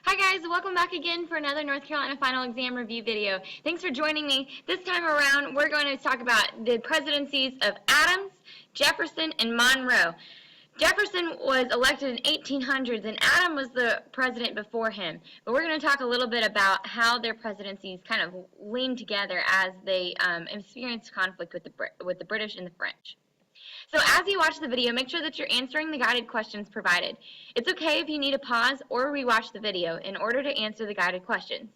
Hi guys, welcome back again for another North Carolina final exam review video. Thanks for joining me. This time around, we're going to talk about the presidencies of Adams, Jefferson, and Monroe. Jefferson was elected in 1800s and Adams was the president before him. But we're going to talk a little bit about how their presidencies kind of leaned together as they experienced conflict with the British and the French. So as you watch the video, make sure that you're answering the guided questions provided. It's okay if you need to pause or rewatch the video in order to answer the guided questions.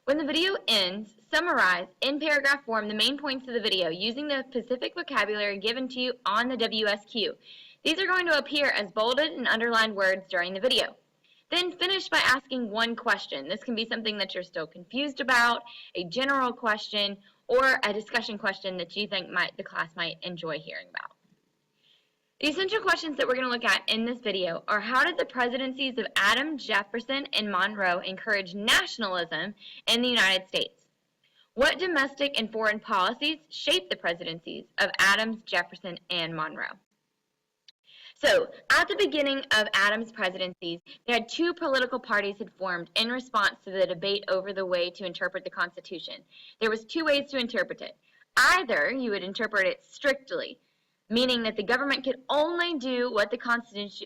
When the video ends, summarize in paragraph form the main points of the video using the specific vocabulary given to you on the WSQ. These are going to appear as bolded and underlined words during the video. Then finish by asking one question. This can be something that you're still confused about, a general question, or a discussion question that you think the class might enjoy hearing about. The essential questions that we're going to look at in this video are: how did the presidencies of Adams, Jefferson, and Monroe encourage nationalism in the United States? What domestic and foreign policies shaped the presidencies of Adams, Jefferson, and Monroe? So, at the beginning of Adams' presidencies, there had two political parties had formed in response to the debate over the way to interpret the Constitution. There was two ways to interpret it. Either you would interpret it strictly, meaning that the government could only do what the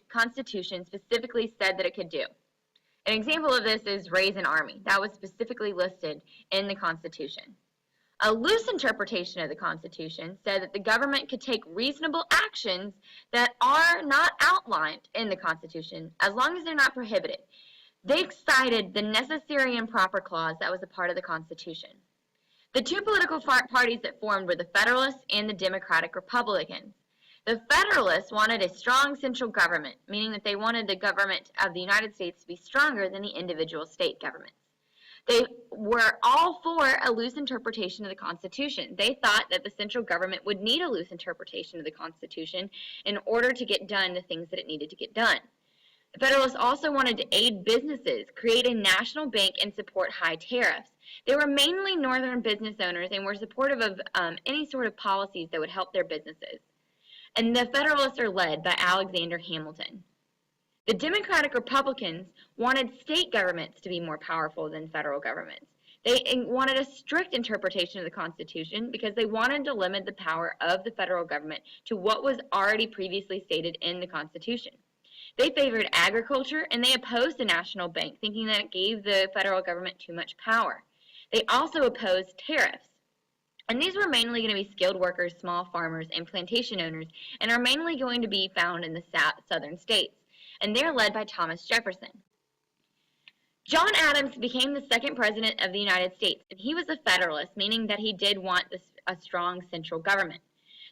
Constitution specifically said that it could do. An example of this is raise an army. That was specifically listed in the Constitution. A loose interpretation of the Constitution said that the government could take reasonable actions that are not outlined in the Constitution as long as they're not prohibited. They cited the necessary and proper clause that was a part of the Constitution. The two political parties that formed were the Federalists and the Democratic Republicans. The Federalists wanted a strong central government, meaning that they wanted the government of the United States to be stronger than the individual state governments. They were all for a loose interpretation of the Constitution. They thought that the central government would need a loose interpretation of the Constitution in order to get done the things that it needed to get done. The Federalists also wanted to aid businesses, create a national bank, and support high tariffs. They were mainly northern business owners and were supportive of any sort of policies that would help their businesses. And the Federalists are led by Alexander Hamilton. The Democratic Republicans wanted state governments to be more powerful than federal governments. They wanted a strict interpretation of the Constitution because they wanted to limit the power of the federal government to what was already previously stated in the Constitution. They favored agriculture and they opposed the national bank, thinking that it gave the federal government too much power. They also opposed tariffs. And these were mainly going to be skilled workers, small farmers, and plantation owners, and are mainly going to be found in the southern states. And they're led by Thomas Jefferson. John Adams became the second president of the United States, and he was a Federalist, meaning that he did want a strong central government.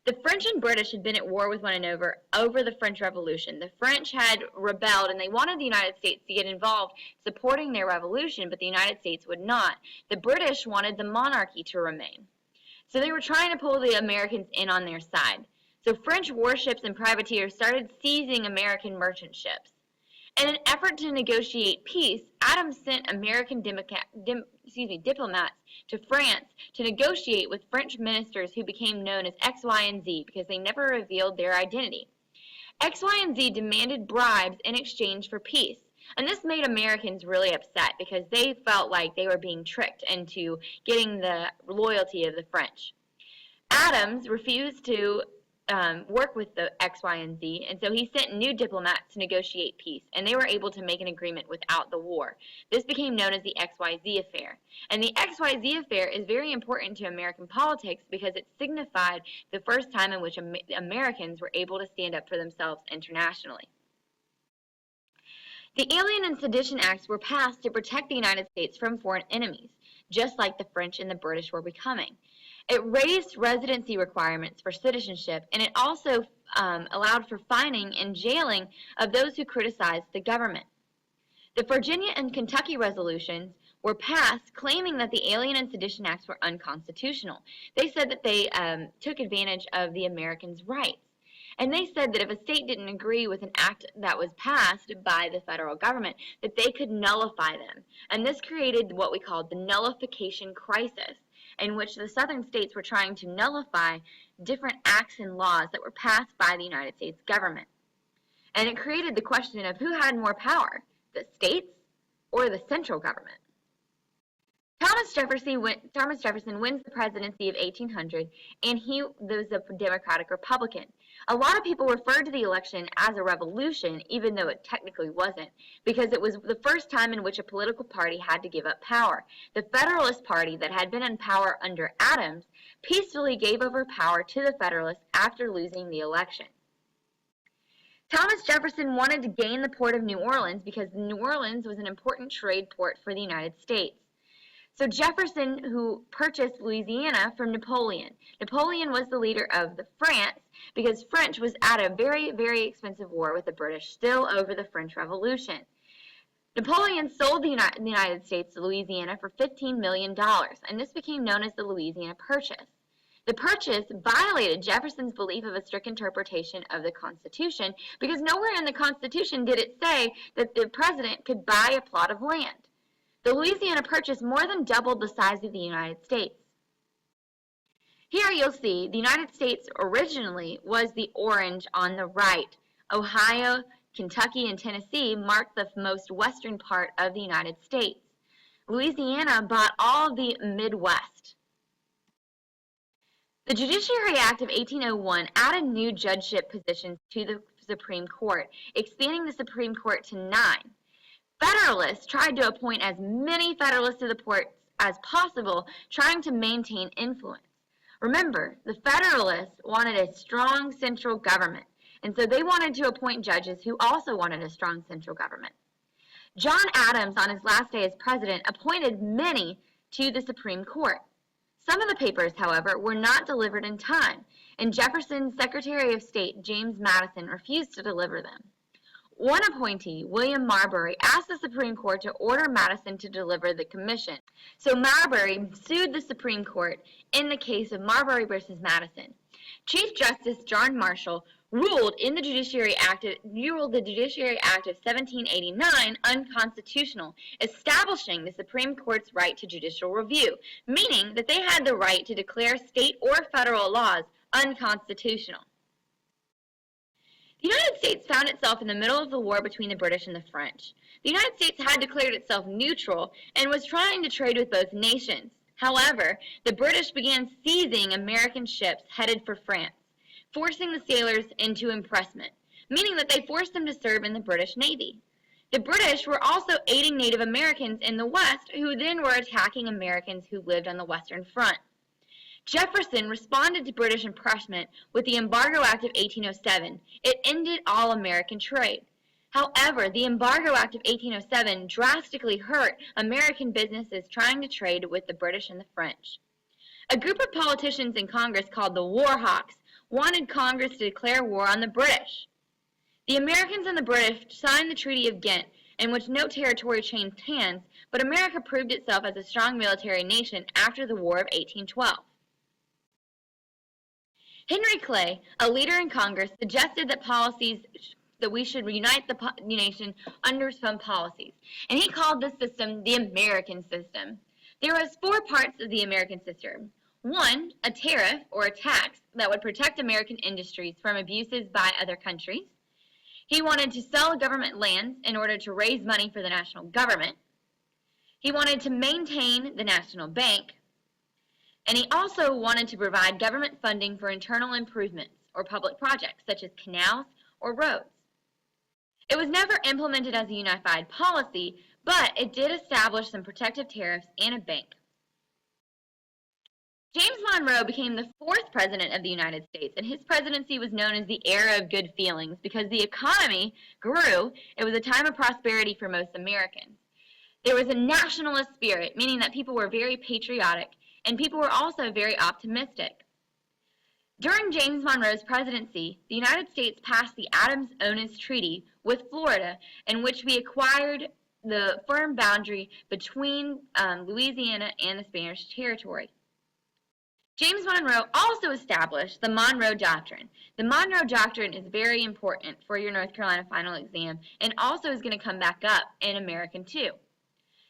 The French and British had been at war with one another over the French Revolution. The French had rebelled, and they wanted the United States to get involved supporting their revolution, but the United States would not. The British wanted the monarchy to remain. So they were trying to pull the Americans in on their side. So French warships and privateers started seizing American merchant ships. In an effort to negotiate peace, Adams sent American diplomats to France to negotiate with French ministers who became known as X, Y, and Z because they never revealed their identity. X, Y, and Z demanded bribes in exchange for peace. And this made Americans really upset because they felt like they were being tricked into getting the loyalty of the French. Adams refused to work with the X, Y, and Z, and so he sent new diplomats to negotiate peace, and they were able to make an agreement without the war. This became known as the XYZ Affair. And the XYZ Affair is very important to American politics because it signified the first time in which Americans were able to stand up for themselves internationally. The Alien and Sedition Acts were passed to protect the United States from foreign enemies, just like the French and the British were becoming. It raised residency requirements for citizenship, and it also allowed for fining and jailing of those who criticized the government. The Virginia and Kentucky resolutions were passed claiming that the Alien and Sedition Acts were unconstitutional. They said that they took advantage of the Americans' rights. And they said that if a state didn't agree with an act that was passed by the federal government, that they could nullify them. And this created what we called the nullification crisis, in which the southern states were trying to nullify different acts and laws that were passed by the United States government. And it created the question of who had more power, the states or the central government. Thomas Jefferson wins the presidency of 1800, and he was a Democratic Republican. A lot of people referred to the election as a revolution, even though it technically wasn't, because it was the first time in which a political party had to give up power. The Federalist Party, that had been in power under Adams, peacefully gave over power to the Federalists after losing the election. Thomas Jefferson wanted to gain the port of New Orleans because New Orleans was an important trade port for the United States. So Jefferson, who purchased Louisiana from Napoleon. Napoleon was the leader of France because French was at a very, very expensive war with the British still over the French Revolution. Napoleon sold the United States to Louisiana for $15 million, and this became known as the Louisiana Purchase. The purchase violated Jefferson's belief of a strict interpretation of the Constitution because nowhere in the Constitution did it say that the president could buy a plot of land. The Louisiana Purchase more than doubled the size of the United States. Here you'll see the United States originally was the orange on the right. Ohio, Kentucky, and Tennessee marked the most western part of the United States. Louisiana bought all of the Midwest. The Judiciary Act of 1801 added new judgeship positions to the Supreme Court, expanding the Supreme Court to 9. Federalists tried to appoint as many Federalists to the courts as possible, trying to maintain influence. Remember, the Federalists wanted a strong central government, and so they wanted to appoint judges who also wanted a strong central government. John Adams, on his last day as president, appointed many to the Supreme Court. Some of the papers, however, were not delivered in time, and Jefferson's Secretary of State, James Madison, refused to deliver them. One appointee, William Marbury, asked the Supreme Court to order Madison to deliver the commission. So Marbury sued the Supreme Court in the case of Marbury versus Madison. Chief Justice John Marshall ruled the Judiciary Act of 1789 unconstitutional, establishing the Supreme Court's right to judicial review, meaning that they had the right to declare state or federal laws unconstitutional. The United States found itself in the middle of the war between the British and the French. The United States had declared itself neutral and was trying to trade with both nations. However, the British began seizing American ships headed for France, forcing the sailors into impressment, meaning that they forced them to serve in the British Navy. The British were also aiding Native Americans in the West, who then were attacking Americans who lived on the Western Front. Jefferson responded to British impressment with the Embargo Act of 1807. It ended all American trade. However, the Embargo Act of 1807 drastically hurt American businesses trying to trade with the British and the French. A group of politicians in Congress called the War Hawks wanted Congress to declare war on the British. The Americans and the British signed the Treaty of Ghent, in which no territory changed hands, but America proved itself as a strong military nation after the War of 1812. Henry Clay, a leader in Congress, suggested that we should unite the nation under some policies, and he called this system the American system. There was 4 parts of the American system. 1, a tariff or a tax that would protect American industries from abuses by other countries. He wanted to sell government lands in order to raise money for the national government. He wanted to maintain the national bank. And he also wanted to provide government funding for internal improvements or public projects such as canals or roads. It was never implemented as a unified policy, but it did establish some protective tariffs and a bank. James Monroe became the 4th president of the United States, and his presidency was known as the era of good feelings because the economy grew. It was a time of prosperity for most Americans. There was a nationalist spirit, meaning that people were very patriotic, and people were also very optimistic. During James Monroe's presidency, the United States passed the Adams-Onis Treaty with Florida, in which we acquired the firm boundary between Louisiana and the Spanish territory. James Monroe also established the Monroe Doctrine. The Monroe Doctrine is very important for your North Carolina final exam and also is going to come back up in American 2.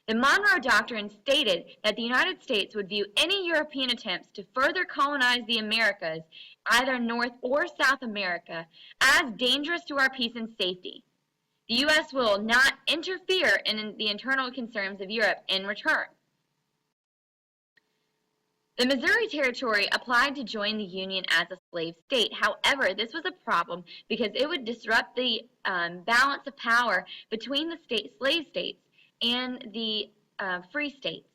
The Monroe Doctrine stated that the United States would view any European attempts to further colonize the Americas, either North or South America, as dangerous to our peace and safety. The U.S. will not interfere in the internal concerns of Europe in return. The Missouri Territory applied to join the Union as a slave state. However, this was a problem because it would disrupt the balance of power between the slave states and the free states.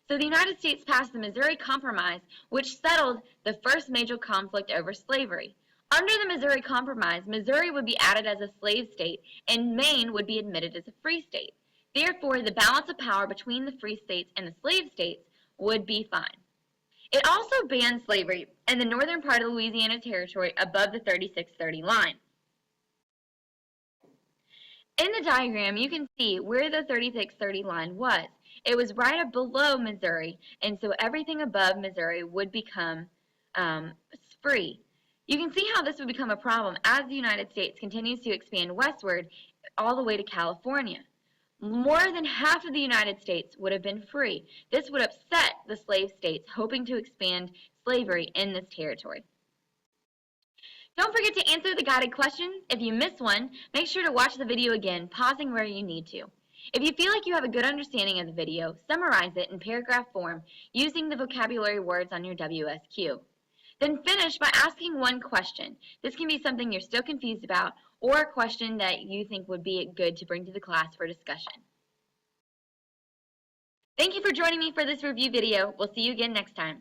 So the United States passed the Missouri Compromise, which settled the first major conflict over slavery. Under the Missouri Compromise, Missouri would be added as a slave state, and Maine would be admitted as a free state. Therefore, the balance of power between the free states and the slave states would be fine. It also banned slavery in the northern part of the Louisiana Territory above the 3630 line. In the diagram, you can see where the 3630 line was. It was right up below Missouri, and so everything above Missouri would become free. You can see how this would become a problem as the United States continues to expand westward all the way to California. More than half of the United States would have been free. This would upset the slave states hoping to expand slavery in this territory. Don't forget to answer the guided questions. If you miss one, make sure to watch the video again, pausing where you need to. If you feel like you have a good understanding of the video, summarize it in paragraph form using the vocabulary words on your WSQ. Then finish by asking one question. This can be something you're still confused about or a question that you think would be good to bring to the class for discussion. Thank you for joining me for this review video. We'll see you again next time.